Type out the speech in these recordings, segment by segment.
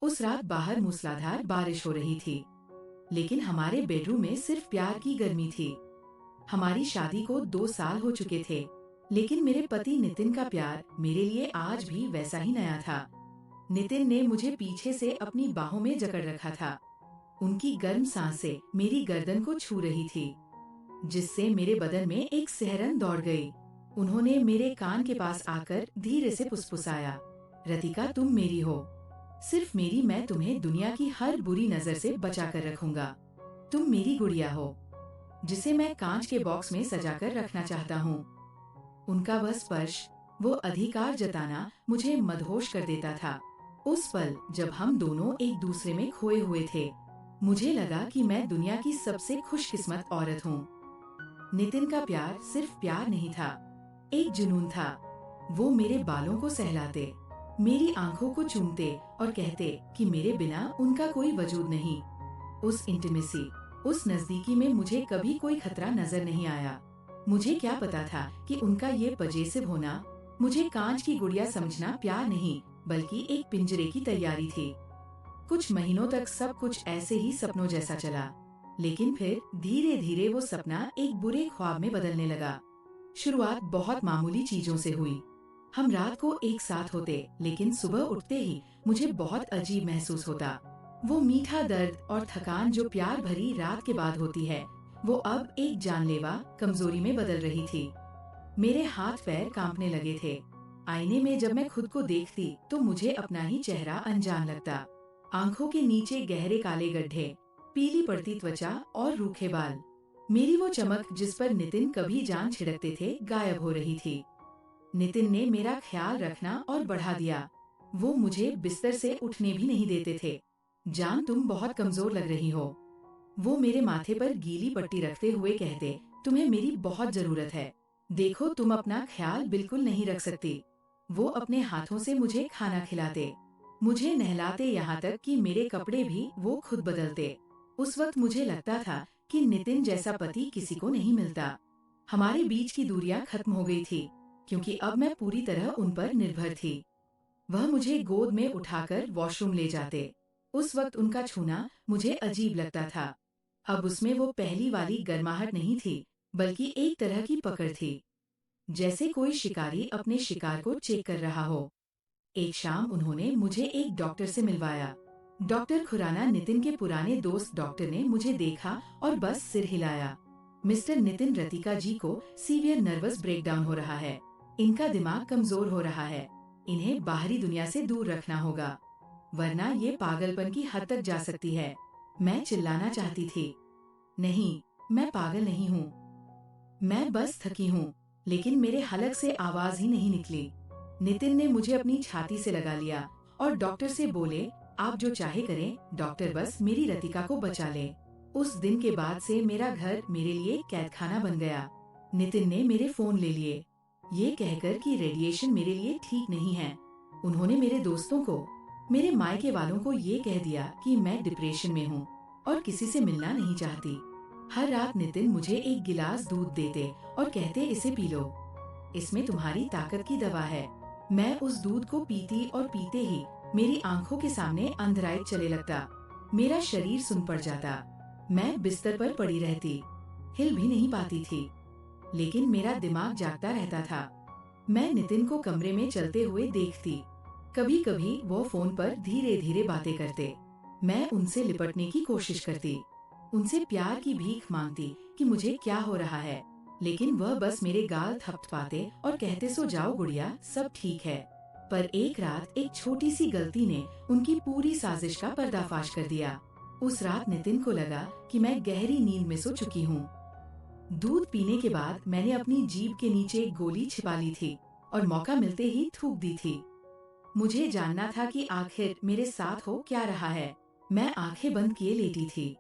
उस रात बाहर मूसलाधार बारिश हो रही थी, लेकिन हमारे बेडरूम में सिर्फ प्यार की गर्मी थी। हमारी शादी को 2 साल हो चुके थे, लेकिन मेरे पति नितिन का प्यार मेरे लिए आज भी वैसा ही नया था। नितिन ने मुझे पीछे से अपनी बाहों में जकड़ रखा था। उनकी गर्म सांसें मेरी गर्दन को छू रही थी, जिससे मेरे बदन में एक सिहरन दौड़ गई। उन्होंने मेरे कान के पास आकर धीरे से फुसफुसाया, रतिका तुम मेरी हो, सिर्फ मेरी। मैं तुम्हें दुनिया की हर बुरी नजर से बचा कर रखूंगा। तुम मेरी गुड़िया हो, जिसे मैं कांच के बॉक्स में सजाकर रखना चाहता हूँ। उनका वह स्पर्श, वो अधिकार जताना मुझे मदहोश कर देता था। उस पल जब हम दोनों एक दूसरे में खोए हुए थे, मुझे लगा कि मैं दुनिया की सबसे खुशकिस्मत औरत हूँ। नितिन का प्यार सिर्फ प्यार नहीं था, एक जुनून था। वो मेरे बालों को सहलाते, मेरी आंखों को चूमते और कहते कि मेरे बिना उनका कोई वजूद नहीं। उस इंटीमेसी, उस नजदीकी में मुझे कभी कोई खतरा नजर नहीं आया। मुझे क्या पता था कि उनका ये पजेसिव होना, मुझे कांच की गुड़िया समझना प्यार नहीं बल्कि एक पिंजरे की तैयारी थी। कुछ महीनों तक सब कुछ ऐसे ही सपनों जैसा चला, लेकिन फिर धीरे धीरे वो सपना एक बुरे ख्वाब में बदलने लगा। शुरुआत बहुत मामूली चीजों से हुई। हम रात को एक साथ होते, लेकिन सुबह उठते ही मुझे बहुत अजीब महसूस होता। वो मीठा दर्द और थकान जो प्यार भरी रात के बाद होती है, वो अब एक जानलेवा कमजोरी में बदल रही थी। मेरे हाथ पैर कांपने लगे थे। आईने में जब मैं खुद को देखती तो मुझे अपना ही चेहरा अनजान लगता। आंखों के नीचे गहरे काले गड्ढे, पीली पड़ती त्वचा और रूखे बाल। मेरी वो चमक जिस पर नितिन कभी जान छिड़कते थे, गायब हो रही थी। नितिन ने मेरा ख्याल रखना और बढ़ा दिया। वो मुझे बिस्तर से उठने भी नहीं देते थे। जान तुम बहुत कमजोर लग रही हो, वो मेरे माथे पर गीली पट्टी रखते हुए कहते, तुम्हें मेरी बहुत जरूरत है। देखो तुम अपना ख्याल बिल्कुल नहीं रख सकती। वो अपने हाथों से मुझे खाना खिलाते, मुझे नहलाते, यहाँ तक कि मेरे कपड़े भी वो खुद बदलते। उस वक्त मुझे लगता था कि नितिन जैसा पति किसी को नहीं मिलता। हमारे बीच की दूरियां खत्म हो गई थी, क्योंकि अब मैं पूरी तरह उन पर निर्भर थी। वह मुझे गोद में उठाकर वॉशरूम ले जाते। उस वक्त उनका छूना मुझे अजीब लगता था। अब उसमें वो पहली वाली गर्माहट नहीं थी, बल्कि एक तरह की पकड़ थी, जैसे कोई शिकारी अपने शिकार को चेक कर रहा हो। एक शाम उन्होंने मुझे एक डॉक्टर से मिलवाया। डॉक्टर खुराना, नितिन के पुराने दोस्त। डॉक्टर ने मुझे देखा और बस सिर हिलाया। मिस्टर नितिन, रतिका जी को सीवियर नर्वस ब्रेकडाउन हो रहा है। इनका दिमाग कमजोर हो रहा है। इन्हें बाहरी दुनिया से दूर रखना होगा, वरना ये पागलपन की हद तक जा सकती है। मैं चिल्लाना चाहती थी, नहीं, मैं पागल नहीं हूँ, मैं बस थकी हूँ, लेकिन मेरे हलक से आवाज ही नहीं निकली। नितिन ने मुझे अपनी छाती से लगा लिया और डॉक्टर से बोले, आप जो चाहे करें डॉक्टर, बस मेरी रतिका को बचा ले। उस दिन के बाद से मेरा घर मेरे लिए कैद खाना बन गया। नितिन ने मेरे फोन ले लिए, ये कहकर कि रेडिएशन मेरे लिए ठीक नहीं है। उन्होंने मेरे दोस्तों को, मेरे मायके वालों को ये कह दिया कि मैं डिप्रेशन में हूँ और किसी से मिलना नहीं चाहती। हर रात नितिन मुझे एक गिलास दूध देते और कहते, इसे पी लो, इसमें तुम्हारी ताकत की दवा है। मैं उस दूध को पीती और पीते ही मेरी आंखों के सामने अंधराइट चले लगता। मेरा शरीर सुन पड़ जाता। मैं बिस्तर पर पड़ी रहती, हिल भी नहीं पाती थी, लेकिन मेरा दिमाग जागता रहता था। मैं नितिन को कमरे में चलते हुए देखती। कभी कभी वो फोन पर धीरे धीरे बातें करते। मैं उनसे लिपटने की कोशिश करती, उनसे प्यार की भीख मांगती कि मुझे क्या हो रहा है, लेकिन वह बस मेरे गाल थपथपाते और कहते, सो जाओ गुड़िया, सब ठीक है। पर एक रात एक छोटी सी गलती ने उनकी पूरी साजिश का पर्दाफाश कर दिया। उस रात नितिन को लगा कि मैं गहरी नींद में सो चुकी हूँ। दूध पीने के बाद मैंने अपनी जीभ के नीचे एक गोली छिपा ली थी और मौका मिलते ही थूक दी थी। मुझे जानना था कि आखिर मेरे साथ हो क्या रहा है। मैं आंखें बंद किए लेटी थी।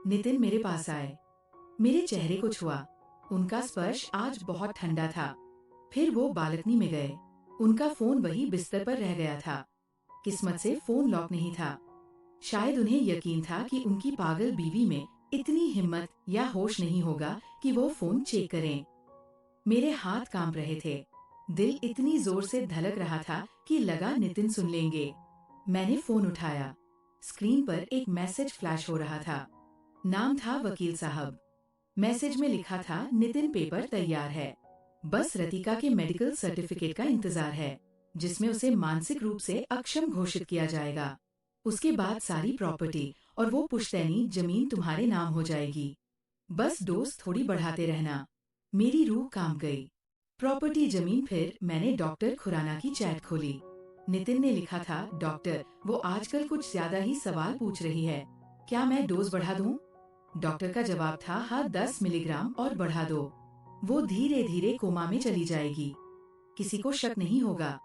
नितिन मेरे पास आए, मेरे चेहरे को छुआ। उनका स्पर्श आज बहुत ठंडा था। फिर वो बालकनी में गए। उनका फोन वही बिस्तर पर रह गया था। किस्मत से फोन लॉक नहीं था। शायद उन्हें यकीन था कि उनकी पागल बीवी में इतनी हिम्मत या होश नहीं होगा कि वो फोन चेक करें। मेरे हाथ कांप रहे थे, दिल इतनी जोर से धड़क रहा था कि लगा नितिन सुन लेंगे। मैंने फोन उठाया। स्क्रीन पर एक मैसेज फ्लैश हो रहा था। नाम था वकील साहब। मैसेज में लिखा था, नितिन पेपर तैयार है, बस रतिका के मेडिकल सर्टिफिकेट का इंतजार है, जिसमें उसे मानसिक रूप से अक्षम घोषित किया जाएगा। उसके बाद सारी प्रॉपर्टी और वो पुश्तैनी जमीन तुम्हारे नाम हो जाएगी। बस डोज थोड़ी बढ़ाते रहना। मेरी रूह कांप गई। प्रॉपर्टी जमीन। फिर मैंने डॉक्टर खुराना की चैट खोली। नितिन ने लिखा था, डॉक्टर वो आजकल कुछ ज्यादा ही सवाल पूछ रही है, क्या मैं डोज बढ़ा दूं? डॉक्टर का जवाब था, हाँ 10 मिलीग्राम और बढ़ा दो। वो धीरे धीरे कोमा में चली जाएगी। किसी को शक नहीं होगा,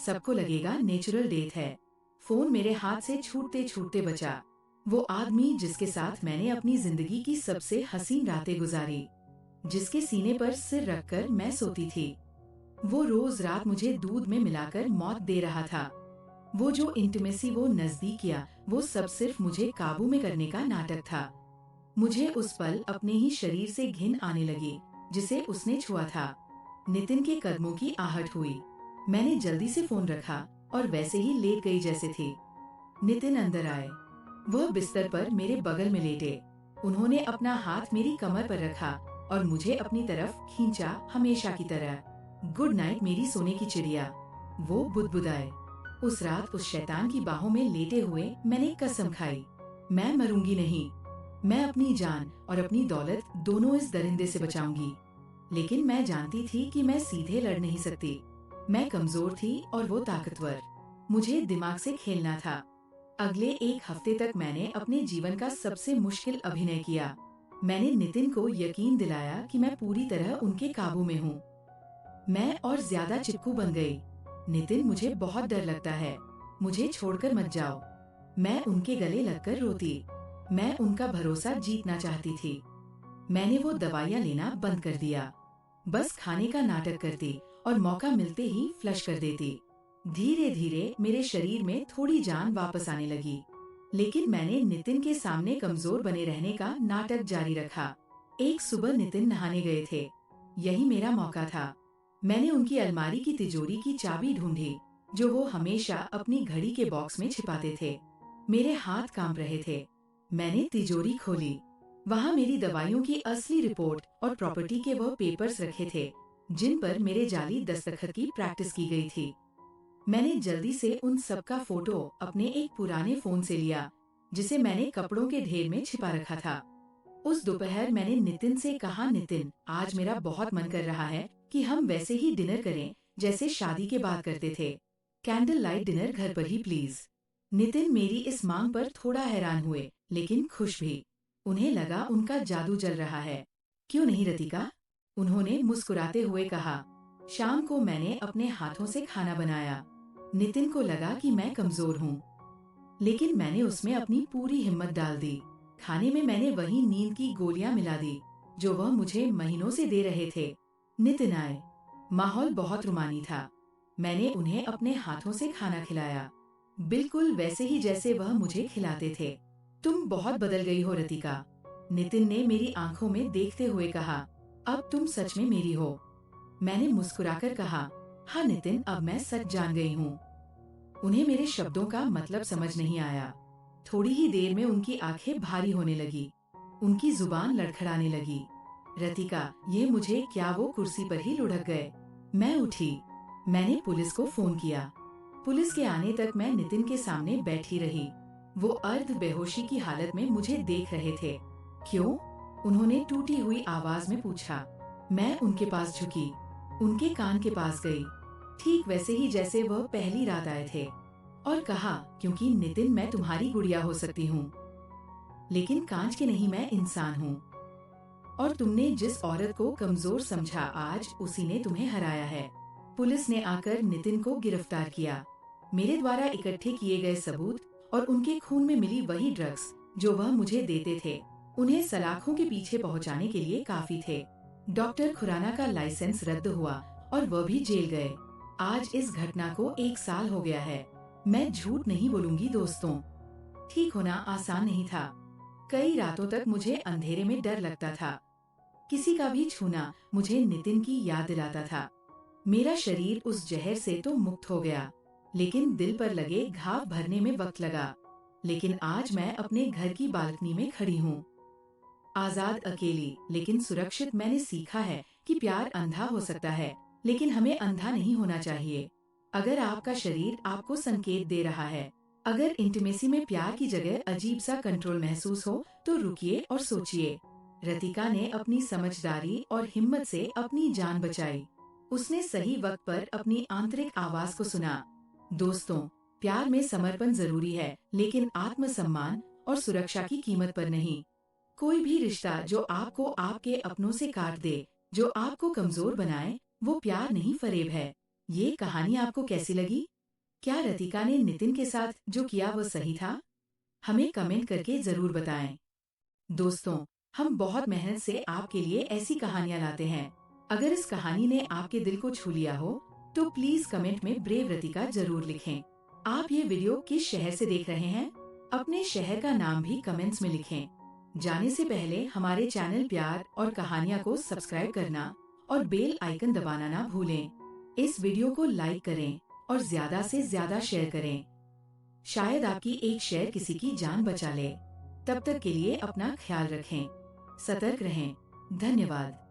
सबको लगेगा नेचुरल डेथ है। फोन मेरे हाथ से छूटते छूटते बचा। वो आदमी जिसके साथ मैंने अपनी जिंदगी की सबसे हसीन रातें गुजारी, जिसके सीने पर सिर रखकर मैं सोती थी, वो रोज रात मुझे दूध में मिलाकर मौत दे रहा था। वो जो इंटीमेसी, वो नजदीकियां, वो सब सिर्फ मुझे काबू में करने का नाटक था। मुझे उस पल अपने ही शरीर से घिन आने लगी जिसे उसने छुआ था। नितिन के कदमों की आहट हुई। मैंने जल्दी से फोन रखा और वैसे ही लेट गई जैसे थी। नितिन अंदर आए। वह बिस्तर पर मेरे बगल में लेटे। उन्होंने अपना हाथ मेरी कमर पर रखा और मुझे अपनी तरफ खींचा, हमेशा की तरह। गुड नाइट मेरी सोने की चिड़िया, वो बुदबुदाए। उस रात उस शैतान की बाहों में लेटे हुए मैंने कसम खाई, मैं मरूंगी नहीं। मैं अपनी जान और अपनी दौलत दोनों इस दरिंदे से बचाऊंगी। लेकिन मैं जानती थी कि मैं सीधे लड़ नहीं सकती। मैं कमजोर थी और वो ताकतवर। मुझे दिमाग से खेलना था। अगले एक हफ्ते तक मैंने अपने जीवन का सबसे मुश्किल अभिनय किया। मैंने नितिन को यकीन दिलाया कि मैं पूरी तरह उनके काबू में हूँ। मैं और ज्यादा चिपकू बन गई। नितिन, मुझे बहुत डर लगता है, मुझे छोड़कर मत जाओ। मैं उनके गले लगकर रोती। मैं उनका भरोसा जीतना चाहती थी। मैंने वो दवाइयाँ लेना बंद कर दिया, बस खाने का नाटक करती और मौका मिलते ही फ्लश कर देती। धीरे धीरे मेरे शरीर में थोड़ी जान वापस आने लगी, लेकिन मैंने नितिन के सामने कमजोर बने रहने का नाटक जारी रखा। एक सुबह नितिन नहाने गए थे। यही मेरा मौका था। मैंने उनकी अलमारी की तिजोरी की चाबी ढूंढी, जो वो हमेशा अपनी घड़ी के बॉक्स में छिपाते थे। मेरे हाथ कांप रहे थे। मैंने तिजोरी खोली। वहाँ मेरी दवाइयों की असली रिपोर्ट और प्रॉपर्टी के वह पेपर्स रखे थे, जिन पर मेरे जाली दस्तखत की प्रैक्टिस की गई थी। मैंने जल्दी से उन सब का फोटो अपने एक पुराने फोन से लिया, जिसे मैंने कपड़ों के ढेर में छिपा रखा था। उस दोपहर मैंने नितिन से कहा, नितिन, आज मेरा बहुत मन कर रहा है कि हम वैसे ही डिनर करें जैसे शादी के बाद करते थे। कैंडल लाइट डिनर घर पर ही प्लीज। नितिन मेरी इस मांग पर थोड़ा हैरान हुए, लेकिन खुश भी। उन्हें लगा उनका जादू चल रहा है। क्यों नहीं रतिका, उन्होंने मुस्कुराते हुए कहा। शाम को मैंने अपने हाथों से खाना बनाया। नितिन को लगा कि मैं कमजोर हूँ, लेकिन मैंने उसमें अपनी पूरी हिम्मत डाल दी। खाने में मैंने वही नींद की गोलियां मिला दी जो वह मुझे महीनों से दे रहे थे। नितिन आए। माहौल बहुत रुमानी था। मैंने उन्हें अपने हाथों से खाना खिलाया, बिल्कुल वैसे ही जैसे वह मुझे खिलाते थे। तुम बहुत बदल गई हो रतिका, नितिन ने मेरी आंखों में देखते हुए कहा। अब तुम सच में मेरी हो। मैंने मुस्कुराकर कहा, हाँ नितिन, अब मैं सच जान गई हूँ। उन्हें मेरे शब्दों का मतलब समझ नहीं आया। थोड़ी ही देर में उनकी आंखें भारी होने लगी, उनकी जुबान लड़खड़ाने लगी। रतिका, ये मुझे क्या, वो कुर्सी पर ही लुढ़क गए। मैं उठी। मैंने पुलिस को फोन किया। पुलिस के आने तक मैं नितिन के सामने बैठी रही। वो अर्ध बेहोशी की हालत में मुझे देख रहे थे। क्यों? उन्होंने टूटी हुई आवाज में पूछा। मैं उनके पास झुकी, उनके कान के पास गई, ठीक वैसे ही जैसे वह पहली रात आए थे, और कहा, क्योंकि नितिन, मैं तुम्हारी गुड़िया हो सकती हूँ, लेकिन कांच की नहीं, मैं इंसान हूँ। और तुमने जिस औरत को कमजोर समझा, आज उसी ने तुम्हें हराया है। पुलिस ने आकर नितिन को गिरफ्तार किया। मेरे द्वारा इकट्ठे किए गए सबूत और उनके खून में मिली वही ड्रग्स जो वह मुझे देते थे, उन्हें सलाखों के पीछे पहुंचाने के लिए काफी थे। डॉक्टर खुराना का लाइसेंस रद्द हुआ और वह भी जेल गए। आज इस घटना को 1 साल हो गया है। मैं झूठ नहीं बोलूंगी दोस्तों, ठीक होना आसान नहीं था। कई रातों तक मुझे अंधेरे में डर लगता था। किसी का भी छूना मुझे नितिन की याद दिलाता था। मेरा शरीर उस जहर से तो मुक्त हो गया, लेकिन दिल पर लगे घाव भरने में वक्त लगा। लेकिन आज मैं अपने घर की बालकनी में खड़ी हूँ, आजाद, अकेली लेकिन सुरक्षित। मैंने सीखा है कि प्यार अंधा हो सकता है, लेकिन हमें अंधा नहीं होना चाहिए। अगर आपका शरीर आपको संकेत दे रहा है, अगर इंटीमेसी में प्यार की जगह अजीब सा कंट्रोल महसूस हो, तो रुकिए और सोचिए। रतिका ने अपनी समझदारी और हिम्मत से अपनी जान बचाई। उसने सही वक्त पर अपनी आंतरिक आवाज को सुना। दोस्तों, प्यार में समर्पण जरूरी है, लेकिन आत्मसम्मान और सुरक्षा की कीमत पर नहीं। कोई भी रिश्ता जो आपको आपके अपनों से काट दे, जो आपको कमजोर बनाए, वो प्यार नहीं, फरेब है। ये कहानी आपको कैसी लगी? क्या रतिका ने नितिन के साथ जो किया वो सही था? हमें कमेंट करके जरूर बताएं। दोस्तों, हम बहुत मेहनत से आपके लिए ऐसी कहानियां लाते हैं। अगर इस कहानी ने आपके दिल को छू लिया हो, तो प्लीज कमेंट में ब्रेव रतिका जरूर लिखें। आप ये वीडियो किस शहर से देख रहे हैं? अपने शहर का नाम भी कमेंट्स में लिखें। जाने से पहले हमारे चैनल प्यार और कहानियाँ को सब्सक्राइब करना और बेल आइकन दबाना ना भूलें। इस वीडियो को लाइक करें और ज्यादा से ज्यादा शेयर करें। शायद आपकी एक शेयर किसी की जान बचा ले। तब तक के लिए अपना ख्याल रखें, सतर्क रहें। धन्यवाद।